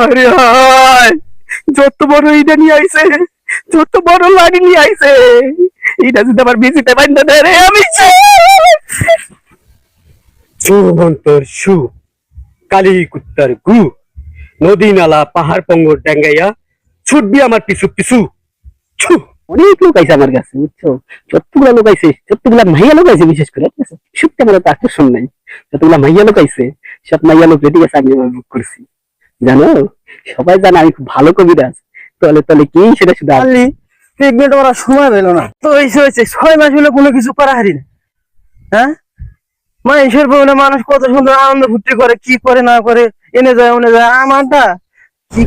আরে হায়, যত বড় এইটা নিয়ে আইছে, যত বড় লাড়ি নিয়ে আইছে, এটা যদি আমার বিচিতে বাইন্ধা দেয় রে আমি সুমন্তর সু কালী কুত্তার গু নদী নালা পাহাড় পঙ্গর ডেঙ্গাইয়া ছুটবি আমার পিছু পিছু ছু। অনেক লোক আইছে আমার কাছে, বুঝছো? যতগুলা লোক আইছে, যতগুলা মাইয়া লোক আইছে, বিশেষ করে ঠিক আছে, সত্যি আমার তো আকর্ষণ নাই। যতগুলা মাইয়া লোক আইছে, সব মাইয়া লোক রেডি আছে, আমি বুক করছি। জানো, সবাই জানে আমি খুব ভালো কবিরাজ। তলে তলে কি সেটা শুধু প্রেগনেন্ট ওরা সময় পেলো না তো হয়েছে 6 মাস হলে কোনো কিছু করা হারি না। হ্যাঁ, মানুষের বলে মানুষ কত সুন্দর আনন্দ ফুর্তি করে, কি করে না করে, এনে যায় ওনে যায়, আমারটা কি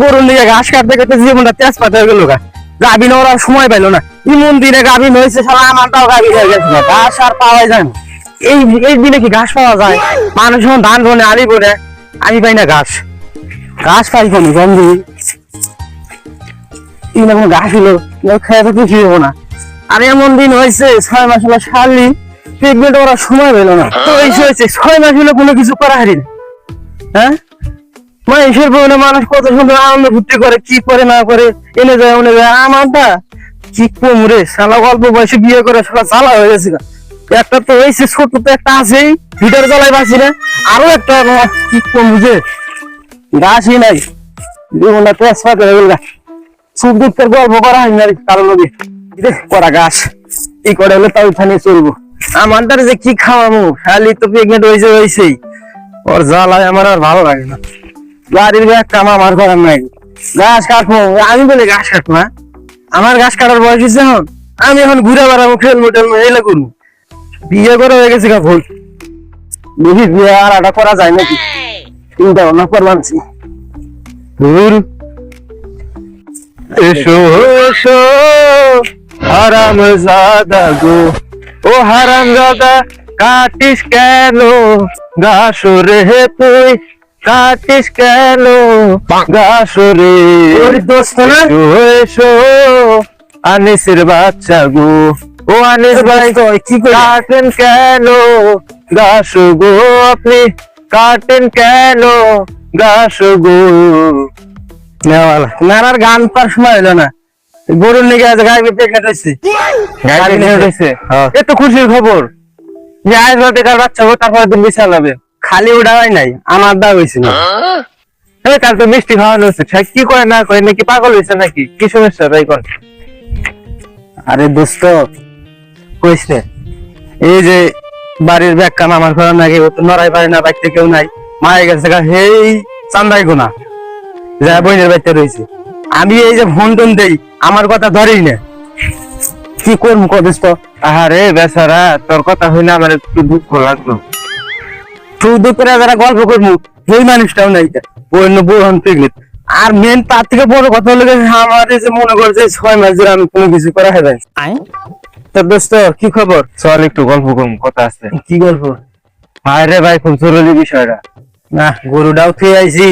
গরুর লিগে ঘাস কাটতে কাটতে জীবনটা তেজপাত হয়ে গেল। গাভিন ওরা সময় পাইলো না, ইমন দিনে গাভিন হয়েছে, সারা আমারটাও গাভিন হয়ে গেছে, ঘাস আর পাওয়া যায় না। এই দিনে কি ঘাস পাওয়া যায়? মানুষ যখন ধান বনে আলি বনে, আমি পাই না ঘাস। ঘাস পাই কোন গন্ধি কোনো ঘাস হলো খেয়ে তো কিছু হবো না। আর এমন দিন হয়েছে 6 মাস হলো সারলি প্রেগনেন্ট ওরা সময় পেলো না তো হয়েছে 6 মাস হলে কোনো কিছু করা হারি না। হ্যাঁ, মানুষের বলে মানুষ কত সুন্দর আনন্দ ফুর্তি করে, কি করে না করে, এনে যায় ওনে যায়, আমারটা কি কমরে শালা অল্প বয়সে বিয়ে করে শালা জ্বালা হয়ে গেছে। একটা তো হয়েছে ছোট, তো একটা আছেই ভিতরে জ্বালাই বাঁচি না, আরো একটা কি কম বুঝে গাছই নাই, জীবনটা তেজপাত হয়ে গেল। সুখ দুঃখের গল্প করা হয় না কারো নদী করা গাছ এই করে হলে তাও ওখানে চলবো। আমারটার যে কি খাওয়াবো, খালি তো প্রেগনেন্ট হয়েছেই, ওর জ্বালায় আমার আর ভালো লাগে না। বাড়ির ব্যাগ কাম আমার করার নাই, গাছ কাটবো আমি বলে গাছ কাটবো না, আমার গাছ কাটার বয়স হচ্ছে এখন, আমি এখন ঘুরে বেড়াবো, খেলবো টেলবো, এলে করবো। বিয়ে করে হয়ে গেছে ভুল, দেখি বিয়ে আর একটা করা যায় নাকি, চিন্তা ভাবনা করবানছি। এসো এসো হারাম জাদা গো, ও হারাম জাদা কাটিস কেন ঘাস রে, তুই কাটিস কেন ঘাস রে। দোস্ত না এসো এসো আনিসের বাচ্চা গো, ও আনিস ভাই কি করে কাটেন কেন ঘাস গো, আপনি কাটেন কেন ঘাস গো। নানার গান পার সময় হলো না, গরুর লেগে আছে গায়ে প্রেগনেন্ট হয়েছে, এত খুশির খবর যে আজ রাতে কার বাচ্চা হো, তারপরে দিন বিশাল হবে। খালি ওটা হয় নাই, আমার দা হয়েছে না। কাল তো মিষ্টি খাওয়ানো হচ্ছে, কি করে না করে, নাকি পাগল হয়েছে নাকি, কি সমস্যা তাই কর। আরে দোস্ত কইস রে, এই যে বাড়ির ব্যাগ কাম আমার ঘরে নাকি নড়াই পারে না, বাড়িতে কেউ নাই, মায়ের গেছে এই চান্দাই গোনা যা বইনের বাড়িতে রয়েছে, আমি এই যে ফোন টোন দেই আমার কথা ধরেই না, কি করবো কদোস্ত? আরে বেচারা, তোর কথা হইলে আমার একটু দুঃখ লাগলো। শুধু করে যারা গল্প করবো সেই মানুষটাও নাই, অন্য বোন প্রেগনেন্ট। আর মেন তার থেকে বড় কথা হলো আমার যে মনে করছে 6 মাস ধরে আমি কোনো কিছু করা হয়। তো দোস্ত কি খবর? চল একটু গল্প করবো, কথা আছে। কি গল্প? ভাই রে ভাই, খুব জরুরি বিষয়টা। না গরুটাও খেয়ে আইছি,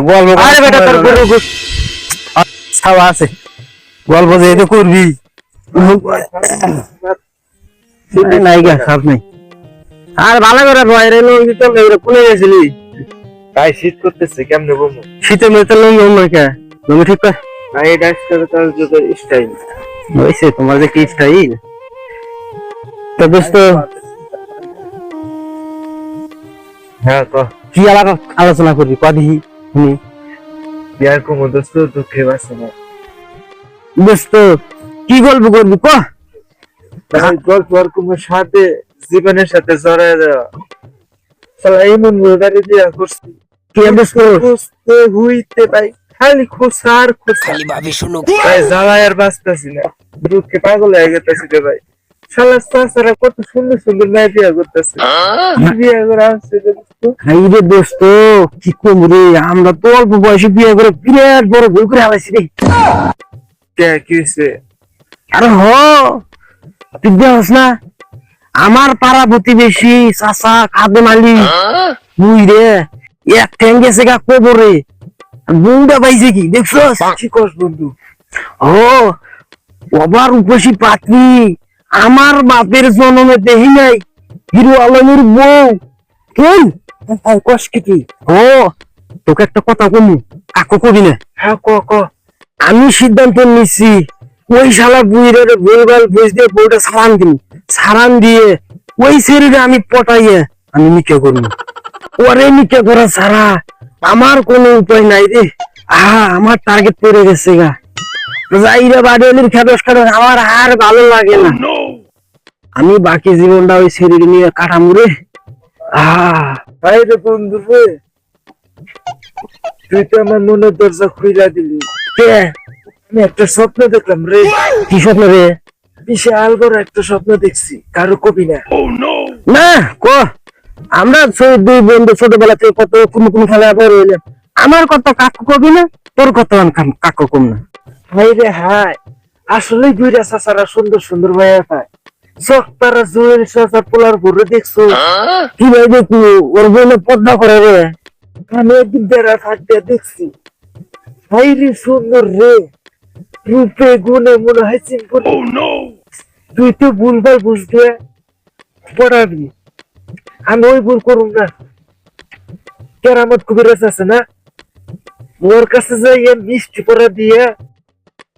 গল্প আরে বেটা, তোর গরু ছাওয়া আছে, গল্প যেহেতু করবি নাই গা সাপ নেই। আর ভালো করে বাইরে কোনে গেছিলি? ভাই শীত করতেছে, কেমনে বলবো? শীতের মধ্যে লঙ্গি অন্য কে লঙ্গি ঠিক কর। ভাই এটা তার যত স্টাইল হয়েছে, তোমার যে কি স্টাইল। তো দোস্ত হ্যাঁ, কি আলোচনা করবি কদি শুনি। বিয়ার কমো দোস্ত, দুঃখে বাঁচে না। দোস্ত কি গল্প করবি ক? গল্প আর কমোর সাথে জীবনের সাথে জড়ায় দেওয়া, শালা এমন গাড়ি দিয়া করছি, কে দোস্ত? খুঁজতে হইতে ভাই, খালি খোঁজা আর খোঁজা, ভাই জ্বালায় আর বাঁচতেছি না, দুঃখে পাগল হয়ে গেতেছি রে ভাই। শালা চাচারা কত সুন্দর সুন্দর মেয়ে বিয়া করতেছে, বিয়ে করে আসছে রে দোস্ত, কি কম রে, আমরা তো অল্প বয়সে বিয়ে করে বিরাট বড় ভুল করে আলাইছি রে। কি হয়েছে? আরে হ তুই দেখ না আমার পাড়া প্রতিবেশী চাচা খাদেম আলী বুই রে এক ঠ্যাং গেছে গা কবরে বুংটা পাইছে কি দেখছস? কি কস বন্ধু? ও আবার উপসী পাত্রী আমার বাপের জন্মে দেখি নাই হিরো আলমের বউ কেন কস কি তুই? ও তোকে একটা কথা কমু কাকু কবি না হ্যাঁ ক আমি সিদ্ধান্ত নিচ্ছি ওই শালা বুইরে ভুলভাল বুঝ দিয়ে বউটা সারান দিয়ে ওই শরীরে আমি পটাইয়ে আমি নিকে করবো ওরে নিকে করা ছাড়া আমার কোনো উপায় নাই রে আমার টার্গেট পড়ে গেছে গা যাইরা বাড়ির খেদস খেদস আমার আর ভালো লাগে না আমি বাকি জীবনটা ওই শরীর নিয়ে কাটামু রে ভাই রে বন্ধু রে, তুই তো আমার মনের দরজা খুইলা দিলি। কে আমি একটা স্বপ্ন দেখলাম রে, কি স্বপ্ন রে? বিশাল বড় একটা স্বপ্ন দেখছি, কারো কবি না। না আমরা দুই বন্ধু ছোটবেলা থেকে কত কোন খেলা বড় হইলাম আমার কত কাকু কবি না তোর কত কাকু কম না হাই রে হাই, আসলে দুইটা চাচারা সুন্দর সুন্দর ভাইয়া পায়। চোখ তারা জুয়েল চাচার পোলার ভরে দেখছো? কি ভাই দেখু ওর বোনে পদ্মা করে রে আমি একদিন বেড়া থাকতে দেখছি। হাই রে সুন্দর রে, রূপে গুণে মনে হয় সিম্পল। তুই তো ভুলভাল বুঝতে পড়াবি, আমি ওই ভুল করুম না। কেরামত কবিরাজ আছে না, ওর কাছে যাইয়া মিষ্টি পড়া দিয়ে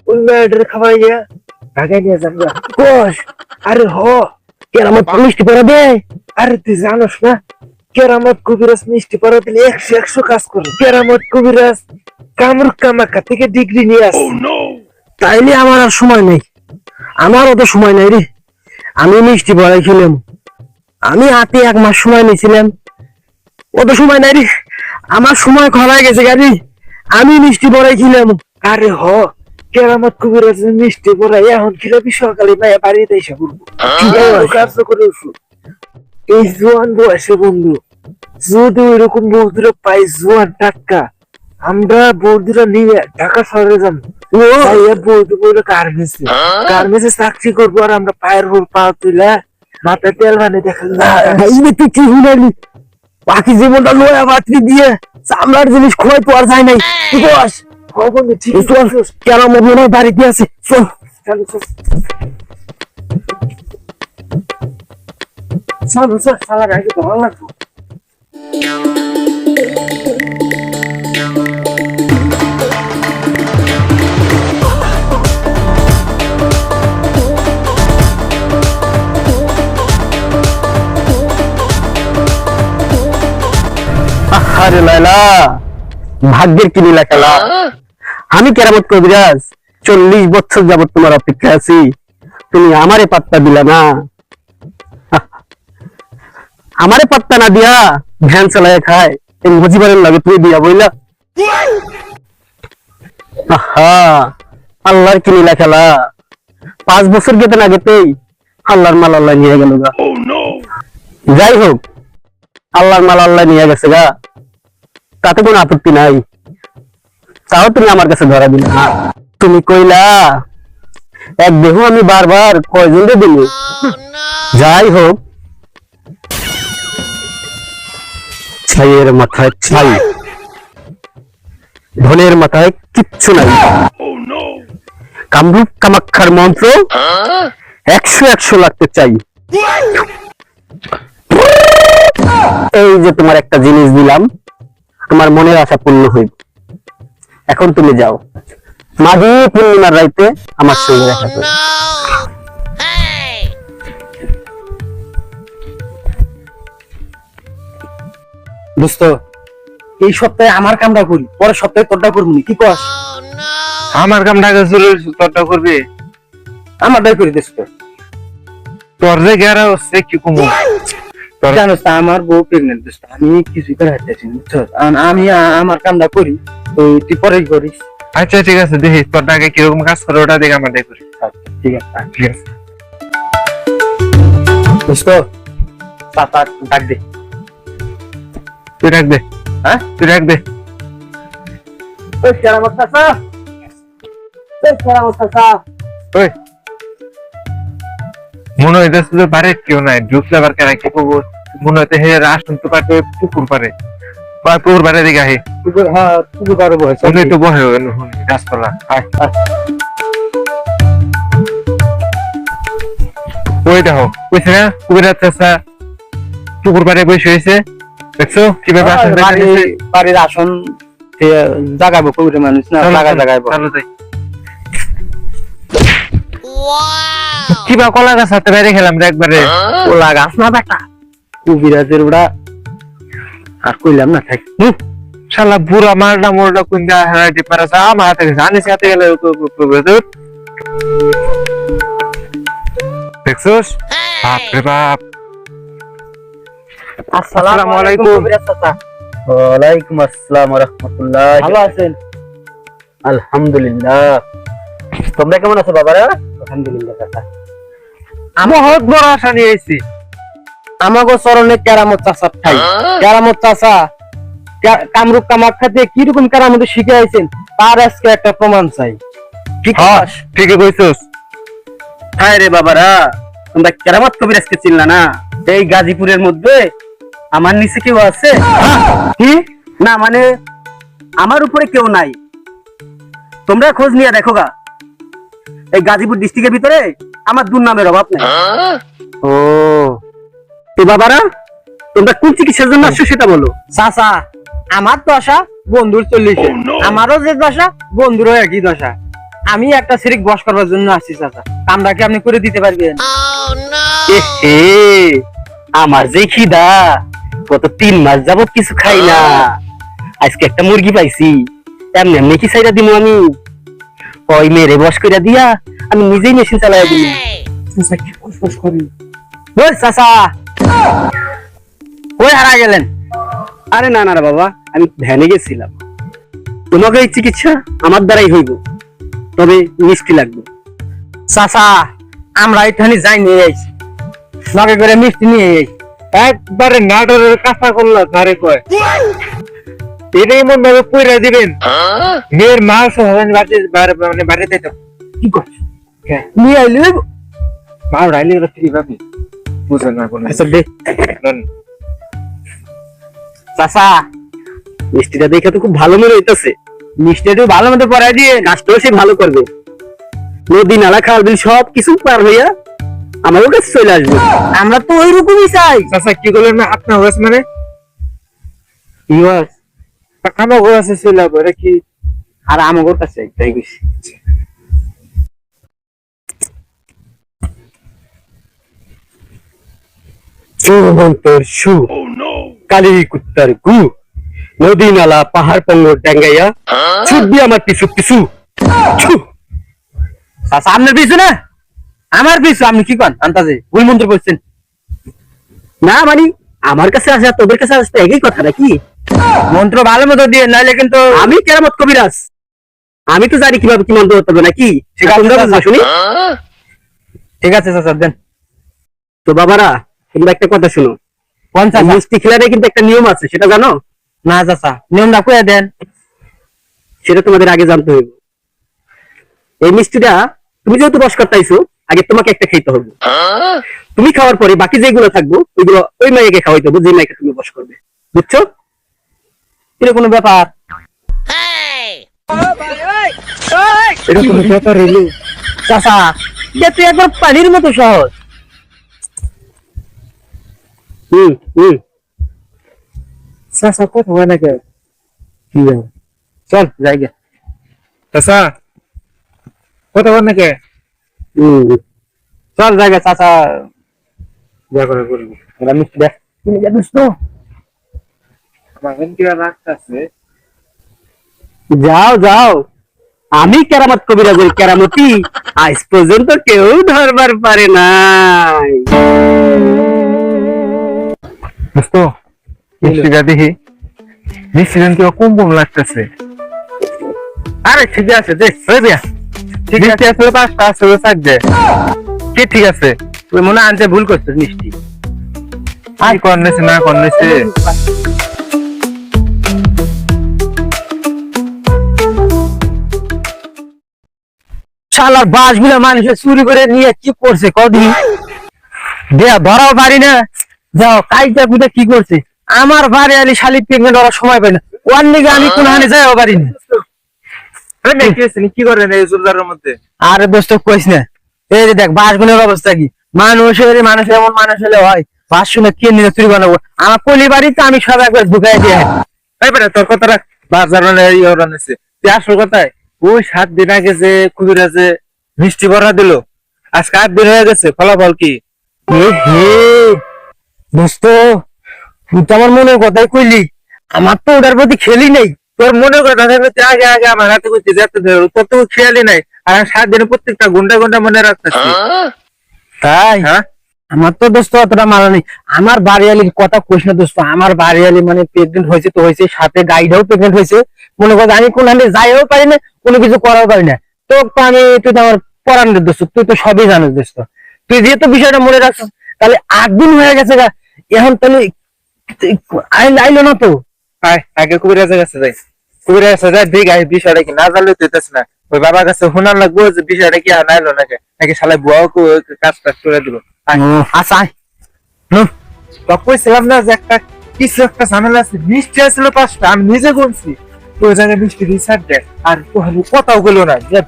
ওই মেয়েদের খাওয়াইয়া ভাগাই নিয়ে যাবো। কোষ আরে হ, কেরামত মিষ্টি করে দে আরে তুই জানোস না, কেরামত কবিরাজ মিষ্টি পড়া দিলে 100 কাজ করে। কেরামত কবিরাজ কামরুক কামাকা থেকে ডিগ্রি নিয়ে আসে। তাইলে আমার আর সময় নেই, আমার অত সময় নাই রে। আমি মিষ্টি পড়াই খিলাম, আমি হাতে 1 মাস সময় নিয়েছিলাম, অত সময় নাই রে। আমার সময় খরাই গেছে গাড়ি, আমি মিষ্টি পড়াই খিলাম। আরে হ, কেরামত কবিরাজ মিষ্টি পড়া এখন খিলাবি, সকালে মায়া বাড়িতে এসে করবো। কাজ করে ওষুধ এই জোয়ান বয়সে বন্ধু, যদি ওইরকম বৌদিরা পাই জোয়ান টাটকা, আমরা বৌদিরা নিয়ে ঢাকা শহরে যাবো। বৌদি বলে গার্মেন্টসে চাকরি করবো, আর আমরা পায়ের উপর পা তুলে মাথায় তেল বানিয়ে দেখালাম। তুই কি শুনালি? বাকি জীবনটা লোয়া বাতরি দিয়ে চামড়ার জিনিস খোয়াই তো আর যায় নাই। কি বস বন্ধু ঠিক কেন মনে হয় বাড়িতে আছে, চল সালার আগে তো ভালো লাগতো। আরে লাইলা, ভাগ্যের কি লীলা খেলা। আমি কেরামত কবিরাজ 40 বছর যাবত তোমার অপেক্ষা আছি, তুমি আমারে পাত্তা দিলা না। আমারে পাত্তা না দিয়া ভ্যান চালায় খায় এই মজিবারের লাগে তুই দিয়া বইলা। আল্লাহর কি লীলা খেলা। 5 বছর গেতে না গেতেই আল্লাহর মাল আল্লাহ নিয়ে গেল গা। যাই হোক, আল্লাহর মাল আল্লাহ নিয়ে গেছে গা, তাতে কোনো আপত্তি নাই। তাও তুমি আমার কাছে ধরা দিলে না। তুমি কইলা এক দেহ আমি বারবার কয়জন দিল। যাই হোক, ছাইয়ের মাথায় ছাই, ধনের মাথায় কিচ্ছু নাই। কামরূপ কামাক্ষার মন্ত্র 100 লাগতে চাই। এই যে তোমার একটা জিনিস দিলাম, তোমার মনের আশা পূর্ণ হইব। এখন তুমি যাও, মাঘী পূর্ণিমার রাইতে আমার সঙ্গে দেখা করো। দোস্ত, এই সপ্তাহে আমার কামটা করি, পরের সপ্তাহে তোরটা করবি, কি কস? আমার কাম ঢাকা চলে তোরটা করবি, আমারটাই করি দোস্ত। তোর যে গেরা হচ্ছে কি কমু। জানোস তো আমার বউ প্রেগনেন্ট দোস্ত, আমি কিছুই করে হাঁটতেছি, বুঝছস? আমি আমার কামটা করি, তো তুই পরেই করিস। আচ্ছা ঠিক আছে, দেখি তোরটা আগে কিরকম কাজ করে ওটা দেখে আমারটাই করি। ঠিক আছে ঠিক আছে। দোস্ত, পাপা ডাক দে। তুই রাখ দে, হ্যাঁ তুই রাখ দে। ওই কেরামত চাচা, ওই কেরামত চাচা। ওই মনে হইতেছে যে বাড়ি কেউ নাই, ঢুকলে আবার কেন কি করবো, মনে হইতে হে আসুন তো পারবে পুকুর পারে, পুকুর পারে দিকে আহি পুকুর পাড়ে বসে ওখানে একটু বহে গাছপালা। ওই দেখো কইছে না কুবিরাজ চাচা পুকুর পাড়ে বসে হয়েছে, দেখছো কিভাবে আসন দেখাইছে। বাড়ির আসন জাগাবো কবির মানুষ না, জাগাবো কিবা কলা গাছ হাতে বাইরে খেলাম রে একবারে। কলা গাছ না বেটা, কবিরাজের ওরা আর কইলাম না থাক। শালা বুড়া মারডা মোরডা কুন্দা হারাইতে পারাছে আমার হাতে গেছে, আনিস হাতে গেলে দেখছোস। বাপ রে বাপ। আসসালামু আলাইকুম কবিরাজ চাচা। ওয়ালাইকুম আসসালাম ওয়া রাহমাতুল্লাহ। ভালো আছেন? আলহামদুলিল্লাহ। তোমরা কেমন আছো বাবারা? আলহামদুলিল্লাহ চাচা। বহুত বড় আশা নিয়ে আইছি। আমাগো চরণে কেরামত চাচা ঠাই। কেরামত চাচা কামরূপ কামাখ্যাতে কিরকম কেরামত শিখাইছেন তার আজকে একটা প্রমাণ চাই। ঠিক আছে? ঠিকই কইছস। হায় রে বাবারা, তোমরা কেরামত কবিরাজকে চিনলা না? এই গাজীপুরের মধ্যে আমার নিচে কেউ আছে? কি না মানে আমার উপরে কেউ নাই। তোমরা খোঁজ নিয়ে দেখো গা, এই গাজীপুর ডিস্ট্রিক্টের ভিতরে আমার দুর্নামের অভাব নেই। ও তো বাবারা, তোমরা কোন চিকিৎসার জন্য আসছো সেটা বলো। চাচা আমার দশা বন্ধুর 40, আমারও যে দশা বন্ধুরও একই দশা। আমি একটা সিরিক বস করবার জন্য আসছি চাচা, কামটা কি আপনি করে দিতে পারবেন? এহে, আমার যে খিদা, গত 3 মাস যাবত কিছু খাই না, আজকে একটা মুরগি পাইছি, এমনি এমনি কি চাইরা দিমু আমি? ওই মেরে বস কইরা দিয়া আমি নিজেই মেশিন চালাইয়া দিই। চাচা কি ফুসফুস করি? ওই চাচা কই হারা গেলেন? আরে না না রে বাবা, আমি ধ্যানে গেছিলাম। তোমাকে এই চিকিৎসা আমার দ্বারাই হইব, তবে মিষ্টি লাগবে। চাচা আমরা এখানে যাই নিয়ে আইছি, নগে করে মিষ্টি নিয়ে আইছি। একবারে নাটোরের কাঁচা করলা ধারে কয় এটাই এমন ভাবে পয়রা দিবেন মেয়ের মা সহজে মানে বাড়িতে তো কি করছ? নিয়ে আইলি মা রাইলে ওরা ফ্রি পাবি, বুঝে না কোনো। আচ্ছা দে চাচা, মিষ্টিটা দেখে তো খুব ভালো মনে হইতেছে। মিষ্টি একটু ভালো মতো পড়াই দিয়ে কাজটাও সে ভালো করবে। নদী নালা খাল বিল সব কিছু পার হইয়া আমারও কাছে চলে আসবে। আমরা তো ওই রকমই চাই। চাচা কি করলেন না আপনার হয়েছে মানে কি হয় আমার হয়েছে চলে যাবো এটা কি? আর আমার কাছে একটাই কইছি। চৌবন্তর সু কালী কুত্তার গু, নদী নালা পাহাড় পঙ্গর ডাঙ্গাইয়া ছুটবি আমার পিছু পিছু। চাচা আপনার পিছু না আমার পিছু, আপনি কি কন আন্তাজে ভুল মন্ত্র করছেন? না মানে আমার কাছে আসে আর তোদের কাছে আসতে একই কথা নাকি? মন্ত্র ভালো মতো দিয়ে, নাইলে কিন্তু আমি কেরামত কবিরাজ, আমি তো জানি কিভাবে কি মন্ত্র করতে হবে নাকি। তোমরা বুঝবা শুনি। ঠিক আছে চাচা দেন। তো বাবারা, তোমরা একটা কথা শুনো। কোন চাচা? মিষ্টি খেলারে কিন্তু একটা নিয়ম আছে, সেটা জানো? না চাচা, নিয়মটা কয়ে দেন। সেটা তোমাদের আগে জানতে হবে। এই মিষ্টিটা তুমি যেহেতু বস করতেইছো, আগে তোমাকে একটা খেতে হবে। তুমি খাওয়ার পরে বাকি যেগুলো থাকবো ওইগুলো ওই মাইয়াকে খাওয়াইতে হবে, যে মাইয়াকে তুমি বস করবে। বুঝছো? এটা কোনো ব্যাপার? এটা কোনো ব্যাপার হইলো? চাচা এটা তো একবার পানির মতো সহজ। হুম হুম চাচা কথা হয় না কে? কি চল যাই গে। চাচা কথা হয় না কে? চল যাই গে চাচা। যা করে করবো ওরা মিষ্টি দেখ, তুমি জানিস তো? আমার কিরা রাখতেছে। যাও যাও, আমি কেরামত কবিরাজের কেরামতি আজ পর্যন্ত কেউ ধরবার পারে নাই। দোস্ত মিষ্টিটা দেখি, মিষ্টিটা কি কম কম লাগতেছে। আরে ঠিক আছে দেখ, ওই বিয়া ঠিক আছে, আসলে 5টা আসলে 4 দে কি ঠিক আছে? তুই মনে হয় আনতে ভুল করছিস মিষ্টি। কি করনেছে না করনেছে শালার বাসগুলো মানুষে চুরি করে নিয়ে কি করছে কদিন? দেয়া ধরাও পারি না। যাও কাইটা কুটা কি করছে আমার বাড়ি আলি শালিক প্রেগনেন্ট হওয়ার সময় পাই না, ওর নিগে আমি কোন হানে যাইও পারি না। কি করেন এই জোরদারের মধ্যে? আরে দোস্ত কইস না, এই যে দেখ বাসগুলোর অবস্থা কি, মানুষের এমন মানুষ হলে হয় বাস শুনে কে নিয়ে চুরি বানাবো, আমার পলি বাড়িতে আমি সব একবার ঢুকাই দিয়ে এবারে তোর কথাটা বাজার রান্নাছে তুই আসল কথায় ওই 7 দিন আগে যে কুবিরাজে মিষ্টি ভরা দিল, আজকে 8 দিন হয়ে গেছে, ফলাফল কি? দোস্ত তুই তো আমার মনের কথাই কইলি, আমার তো ওটার প্রতি খেলি নেই। তোর মনে কথা থাকলে তুই আগে আগে আমার হাতে করতে যেতে ধরো, তোর তো খেয়ালই নাই। আর আমি 7 দিনে প্রত্যেকটা ঘন্টা ঘন্টা মনে রাখতেছি। তাই হ্যাঁ আমার তো দোস্ত অতটা মানা নেই। আমার বাড়িয়ালির কথা কইস না দোস্ত, আমার বাড়িয়ালি মানে প্রেগনেন্ট হয়েছে তো হয়েছে, সাথে গাইডাও প্রেগনেন্ট হয়েছে। মনে কর আমি কোন হানে যাইও পারি না, কোনো কিছু করাও পারি না। তো আমি তুই তো আমার পরানের দোস্ত, তুই তো সবই জানিস দোস্ত। তুই যেহেতু বিষয়টা মনে রাখছিস, তাহলে 8 দিন হয়ে গেছে গা, এখন তাহলে আইলো না তো। আগে কুবিরাজের কাছে যাই, কুবিরাজের কাছে যাই দেখ বিষয়টা কি, না জানলে তুইতেছ না। ওই বাবার কাছে শোনার লাগবো যে বিষয়টা কি আনাইলো নাকি, নাকি শালা বুয়াও কাজ টাজ করে দিল। আচ্ছা তো কইছিলাম না যে একটা কিছু একটা ঝামেলা আছে, মিষ্টি আসছিল 5টা, আমি নিজে গুনছি। তো ওই জায়গায় মিষ্টি রিসার্চ দেয় আর কথাও গেলো না, যে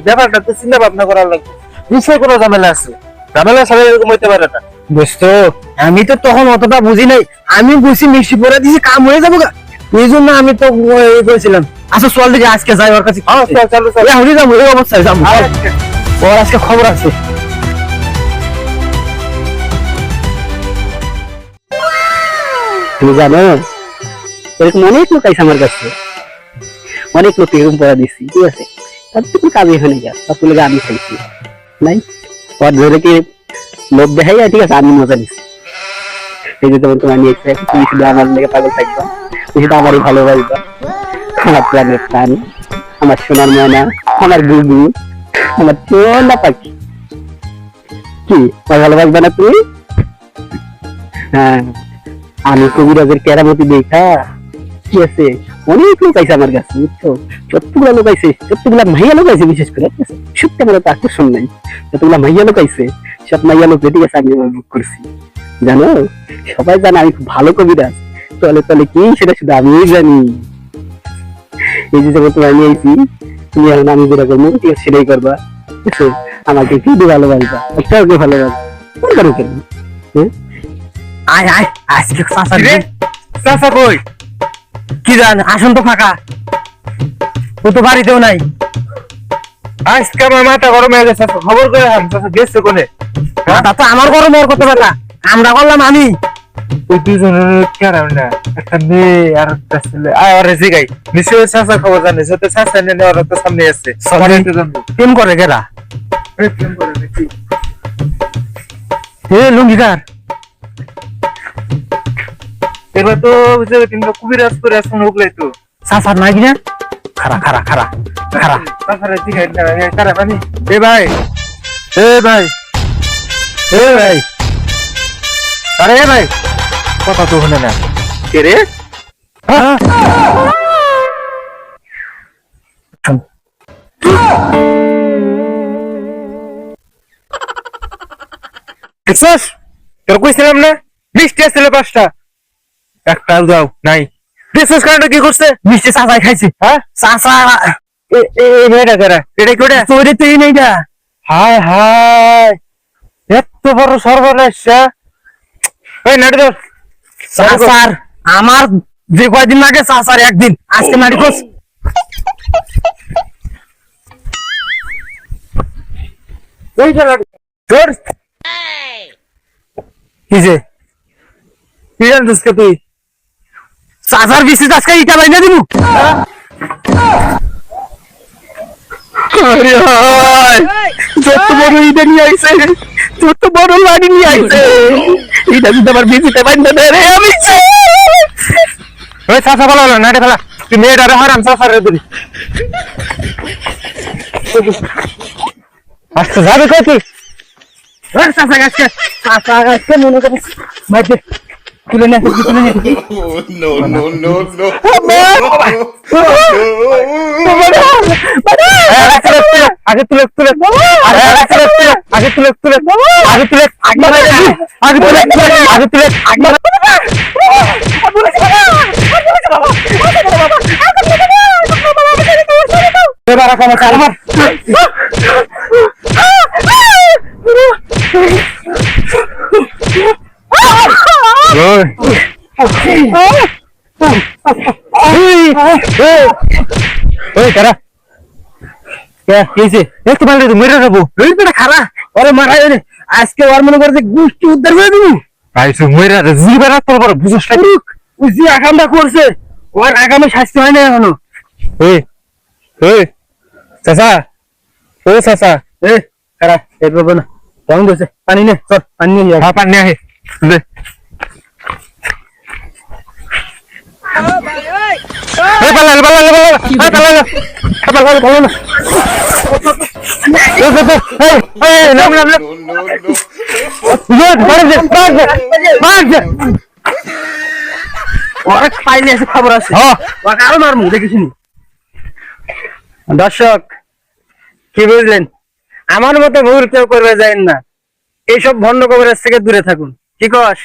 ব্যাপারটা তো চিন্তা ভাবনা করার লাগবে, নিশ্চয় কোনো ঝামেলা আছে। ঝামেলা ছাড়া এরকম হইতে পারে না। দোস্ত আমি তো তখন অতটা বুঝি নাই, আমি বুঝছি মিষ্টি পরে দিছি কাম হয়ে যাবো গা, এই জন্য আমি তো করেছিলাম। আচ্ছা চল দেখি আজকে যাই ওর কাছে, চলো হরি যাবো এই অবস্থায় যাবো, ওর আজকে খবর আছে। তুমি জানো এরকম অনেক লোক আছে আমার কাছে, অনেক লোক এরকম পড়া দিচ্ছি, ঠিক আছে, তার তো কোনো কাজই হয়নি, যা সব লোক আমি খাইছি নাই, পর ধরে কি লোক দেখাই যায়, ঠিক আছে, আমি মজা নিচ্ছি। এই যে তোমার তোমার নিয়ে তুমি শুধু আমার লেগে পাগল থাকবা, তুমি শুধু আমারই ভালোবাসবা, আমার প্রাণের প্রাণ, আমার সোনার ময়না, আমার গুগু, আমার চোনা পাখি। কি ভালোবাসবা না তুমি? হ্যাঁ, আমি কবিরাজের কেরামতি দেখা, কি আছে, অনেক লোক আছে আমার কাছে, বুঝছো, যতগুলা লোক আছে, যতগুলা মাইয়া লোক আছে, বিশেষ করে ঠিক আছে, সত্যি আমার তো আকর্ষণ নাই, যতগুলা মাইয়া লোক আছে সব মাইয়া লোক ঠিক আছে, আমি বুক করছি। জানো সবাই জানে আমি খুব ভালো কবিরাজ, তলে তলে কি সেটা শুধু আমিই জানি। এই যে যেমন তোমার নিয়ে আইছি, তুমি এখন আমি যেটা করবো ঠিক আছে সেটাই করবা, ঠিক আছে, আমাকে কিন্তু ভালোবাসবা, কাউকে ভালোবাসবা, কোন কারো কেন? হ্যাঁ আয় আয় আজকে চাচা কই? কি জান আসন তো ফাঁকা, ও তো বাড়িতেও নাই। আজকে আমার মাথা গরম হয়ে গেছে, খবর করে চাচা গেছে কোনে? তা তো আমার গরম ওর কত কথা, আমরা করলাম আমি। ওই দুজনের কেরাম না, একটা মেয়ে আর একটা ছেলে, আর জিগাই নিশ্চয়ই চাচা খবর জানিস, তো চাচা নিয়ে ওরা তো সামনে আসছে, সবাই জানবো প্রেম করে গেলা প্রেম করে নাকি। এ লুঙ্গিকার এবার তো কিন্তু কুবিরাজ করে আসুন ওগুলাই তো সাসার নাই কিনা, খারা খারা খারা খারা চাচারা জিগাই কারা পানি। এ ভাই, এ ভাই, এ ভাই, আরে এ ভাই, কথা তো শুনে না কে রে? দেখছস, তোর কইছিলাম না মিষ্টি আসছিল 5টা, একটা দাও নাই। দেখছস কারণটা কি করছে? মিষ্টি চাচাই খাইছে। হ্যাঁ চাচা এই মেয়েটা কারা? এটা কি ওটা? তোরে তুই নেইটা, হায় হায়, এত বড় সর্বনাশ! এই নাড়ি ধর। চাচার আমার যে কয়দিন লাগে চাচার একদিন, আজকে নাড়ি খোঁজ। ওই যে নাড়ি ধর। কি যে কি জানছিস কে তুই? চাচার বিশেষ আজকে ইটা বাইনা দিবু। আরে হায়, যত বড় ইটা নিয়ে আইছে, যত বড় লাড়ি নিয়ে আইছে, এটা যদি আমার বিচিতে বাইন্দা দেয় রে, আমি ওই চাচা বলা হলো নাড়ি ফেলা, তুই মেয়েটারে হারাম চাচারে দিলি। আচ্ছা যাবে কই তুই? চাচা আজকে, চাচা আজকে মনে করিস মাইতে তুলে নিয়ে আসি, তুলে নিয়ে আসি। No, no, no, no. আগে তুলে তুলে আগে তুলে তুলে আগে তুলে তুলে আগে তুলে আগে তুলে আগে তুলে এবার আমার আমার কারা একটু মারলে তো মেরে যাবো খারা ওরে মারা আজকে ওর মনে করে যে গোষ্ঠী উদ্ধার করে দিব মেরে জিবার তোর বুঝস ওই যে আগামটা করছে ওর আগামী শাস্তি হয় না এখনো চাচা ও চাচা কারা এর পাবো না কেমন করছে পানি নে চল পানি নিয়ে যা পানি নিয়ে দে খবর আছে আরো মারমু দেখিস দর্শক কি বুঝলেন আমার মতো ভুল কেউ করবে যায় না এইসব ভণ্ড কবরের থেকে দূরে থাকুন কি কস